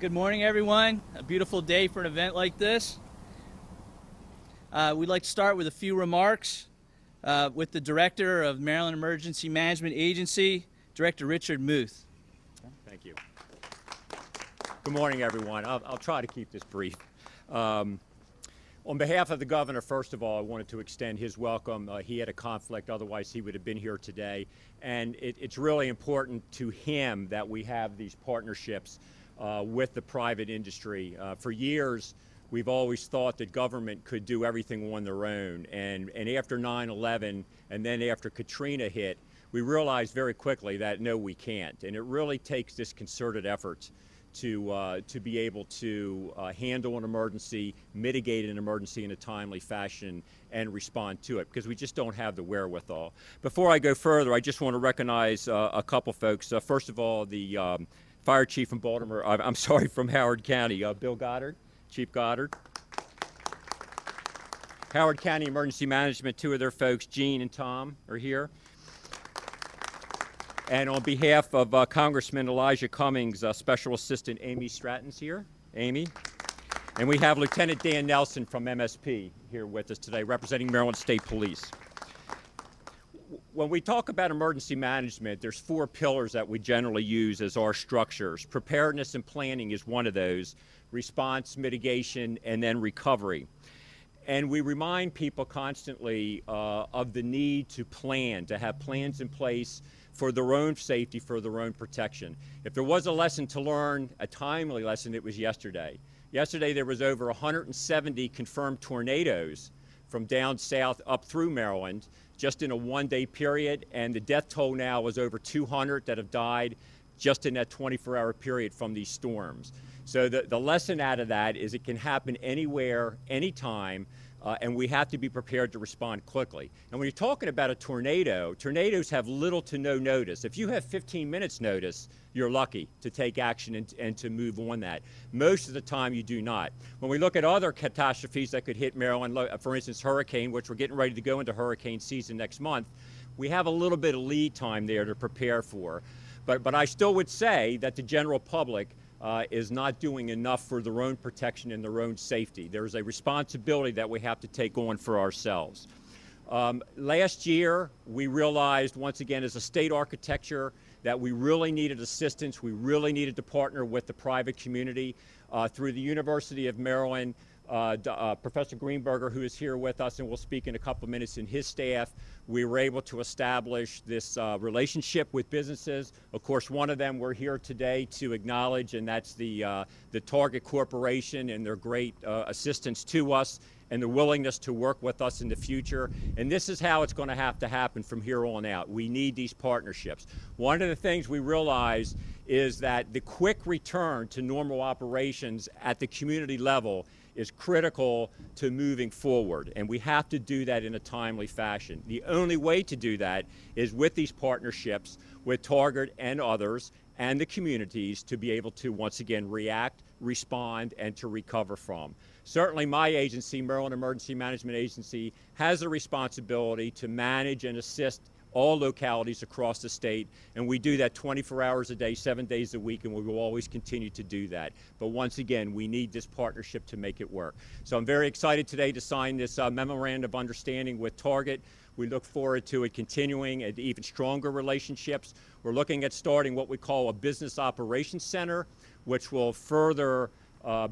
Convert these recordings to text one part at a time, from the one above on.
Good morning, everyone. A beautiful day for an event like this. We'd like to start with a few remarks with the Director of Maryland Emergency Management Agency, Director Richard Muth. Thank you. Good morning, everyone. I'll try to keep this brief. On behalf of the governor, first of all, I wanted to extend his welcome. He had a conflict, otherwise he would have been here today. And it's really important to him that we have these partnerships with the private industry. For years, we've always thought that government could do everything on their own. And after 9/11 and then after Katrina hit, we realized very quickly that no, we can't. And it really takes this concerted effort to be able to handle an emergency, mitigate an emergency in a timely fashion, and respond to it, because we just don't have the wherewithal. Before I go further, I just want to recognize a couple folks. First of all, the Fire Chief from Baltimore, from Howard County, Bill Goddard, Chief Goddard. Howard County Emergency Management, two of their folks, Gene and Tom, are here. And on behalf of Congressman Elijah Cummings, Special Assistant Amy Stratton's here. Amy. And we have Lieutenant Dan Nelson from MSP here with us today, representing Maryland State Police. When we talk about emergency management, there's four pillars that we generally use as our structures. Preparedness and planning is one of those. Response, mitigation, and then recovery. And we remind people constantly of the need to plan, to have plans in place for their own safety, for their own protection. If there was a lesson to learn, a timely lesson, it was yesterday. Yesterday there was over 170 confirmed tornadoes from down south up through Maryland just in a one-day period, and the death toll now is over 200 that have died just in that 24-hour period from these storms. So the lesson out of that is it can happen anywhere, anytime, and we have to be prepared to respond quickly. And when you're talking about a tornado, tornadoes have little to no notice. If you have 15 minutes notice, you're lucky to take action and to move on that. Most of the time you do not. When we look at other catastrophes that could hit Maryland, for instance, hurricane, which we're getting ready to go into hurricane season next month, we have a little bit of lead time there to prepare for. But I still would say that the general public is not doing enough for their own protection and their own safety. There's a responsibility that we have to take on for ourselves. Last year, we realized once again as a state architecture that we really needed assistance. We really needed to partner with the private community. Through the University of Maryland, Professor Greenberger, who is here with us and will speak in a couple of minutes, and his staff, we were able to establish this relationship with businesses. Of course, one of them we're here today to acknowledge, and that's the Target Corporation and their great assistance to us and the willingness to work with us in the future. And this is how it's going to have to happen from here on out. We need these partnerships. One of the things we realize is that the quick return to normal operations at the community level is critical to moving forward, and we have to do that in a timely fashion. The only way to do that is with these partnerships with Target and others and the communities to be able to once again react, respond, and to recover from. Certainly my agency, Maryland Emergency Management Agency, has a responsibility to manage and assist all localities across the state, and we do that 24 hours a day, 7 days a week, and we will always continue to do that. But once again, we need this partnership to make it work. So I'm very excited today to sign this memorandum of understanding with Target. We look forward to it continuing and even stronger relationships. We're looking at starting what we call a business operations center, which will further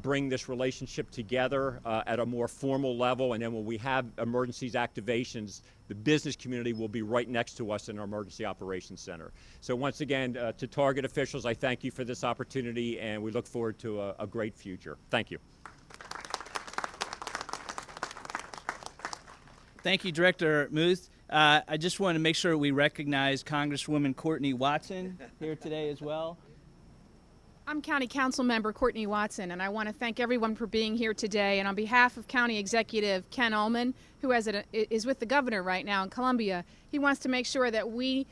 bring this relationship together at a more formal level, and then when we have emergencies activations, the business community will be right next to us in our Emergency Operations Center. So once again, to Target officials, I thank you for this opportunity, and we look forward to a great future. Thank you. Thank you, Director Muth. I just want to make sure we recognize Congresswoman Courtney Watson here today as well. I'm County Council Member Courtney Watson, and I want to thank everyone for being here today. And on behalf of County Executive Ken Ullman, who is with the governor right now in Columbia, he wants to make sure that we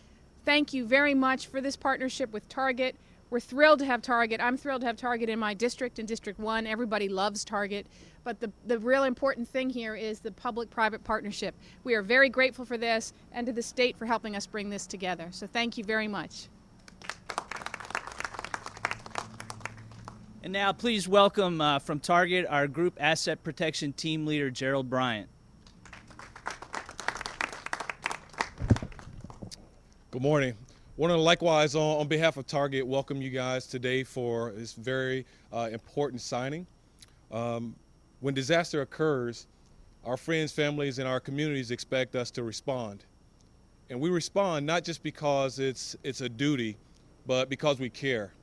thank you very much for this partnership with Target. We're thrilled to have Target. I'm thrilled to have Target in my district, in District 1. Everybody loves Target. But the real important thing here is the public-private partnership. We are very grateful for this and to the state for helping us bring this together. So thank you very much. And now please welcome from Target our Group Asset Protection Team Leader, Gerald Bryant. Good morning. I want to likewise, on behalf of Target, welcome you guys today for this very important signing. When disaster occurs, our friends, families, and our communities expect us to respond. And we respond not just because it's a duty, but because we care.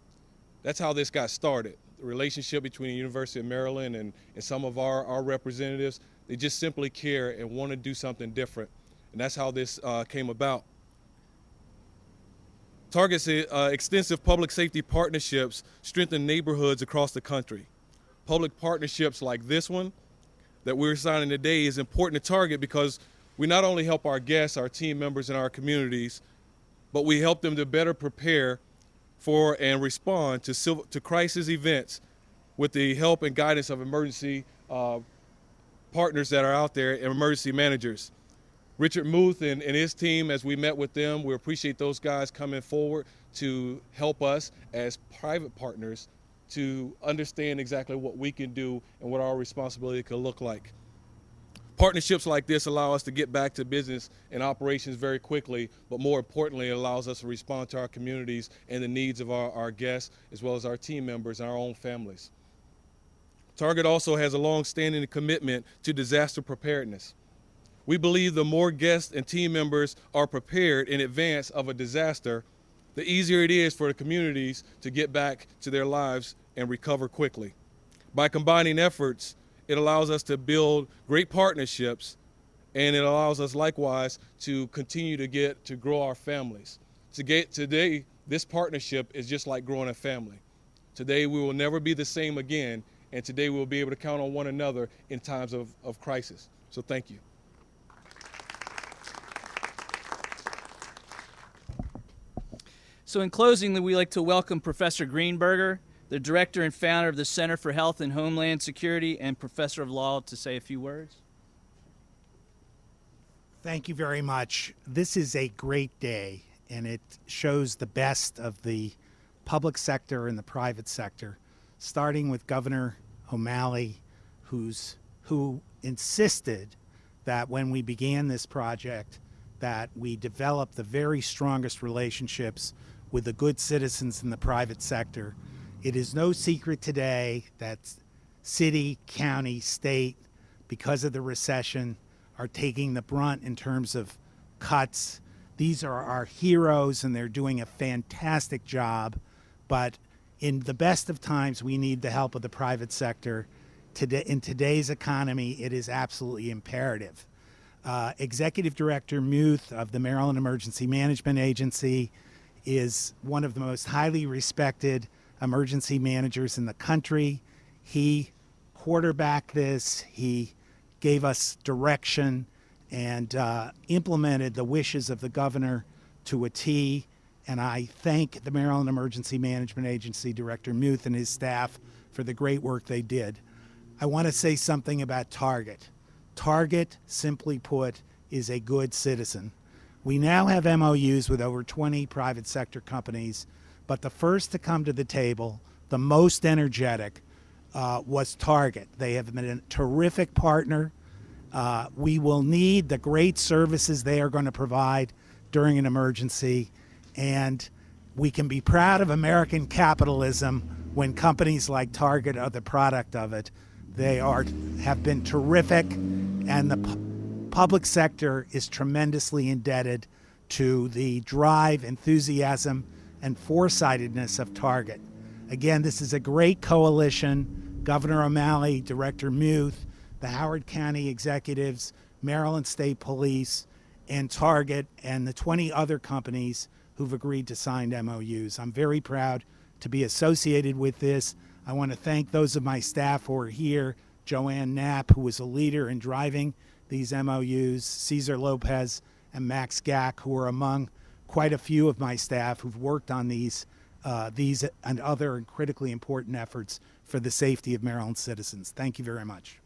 That's how this got started. The relationship between the University of Maryland and some of our representatives, they just simply care and want to do something different. And that's how this came about. Target's extensive public safety partnerships strengthen neighborhoods across the country. Public partnerships like this one that we're signing today is important to Target because we not only help our guests, our team members, and our communities, but we help them to better prepare for and respond to crisis events with the help and guidance of emergency partners that are out there and emergency managers. Richard Muth and his team, as we met with them, we appreciate those guys coming forward to help us as private partners to understand exactly what we can do and what our responsibility could look like. Partnerships like this allow us to get back to business and operations very quickly, but more importantly, it allows us to respond to our communities and the needs of our guests, as well as our team members and our own families. Target also has a long-standing commitment to disaster preparedness. We believe the more guests and team members are prepared in advance of a disaster, the easier it is for the communities to get back to their lives and recover quickly. By combining efforts, it allows us to build great partnerships, and it allows us likewise to continue to grow our families. Today, this partnership is just like growing a family. Today, we will never be the same again, and today we'll be able to count on one another in times of crisis. So thank you. So in closing, we'd like to welcome Professor Greenberger, the director and founder of the Center for Health and Homeland Security and professor of law, to say a few words. Thank you very much. This is a great day, and it shows the best of the public sector and the private sector, starting with Governor O'Malley, who insisted that when we began this project, that we develop the very strongest relationships with the good citizens in the private sector. It is no secret today that city, county, state, because of the recession, are taking the brunt in terms of cuts. These are our heroes, and they're doing a fantastic job. But in the best of times, we need the help of the private sector. Today, in today's economy, it is absolutely imperative. Executive Director Muth of the Maryland Emergency Management Agency is one of the most highly respected emergency managers in the country. He quarterbacked this, he gave us direction, and implemented the wishes of the governor to a T. And I thank the Maryland Emergency Management Agency Director Muth and his staff for the great work they did. I want to say something about Target. Target, simply put, is a good citizen. We now have MOUs with over 20 private sector companies, but the first to come to the table, the most energetic, was Target. They have been a terrific partner. We will need the great services they are going to provide during an emergency, and we can be proud of American capitalism when companies like Target are the product of it. They have been terrific, and the public sector is tremendously indebted to the drive, enthusiasm, and foresightedness of Target. Again, this is a great coalition. Governor O'Malley, Director Muth, the Howard County executives, Maryland State Police, and Target, and the 20 other companies who've agreed to sign MOUs. I'm very proud to be associated with this. I want to thank those of my staff who are here, Joanne Knapp, who was a leader in driving these MOUs, Cesar Lopez and Max Gack, who are among quite a few of my staff who've worked on these and other critically important efforts for the safety of Maryland citizens. Thank you very much.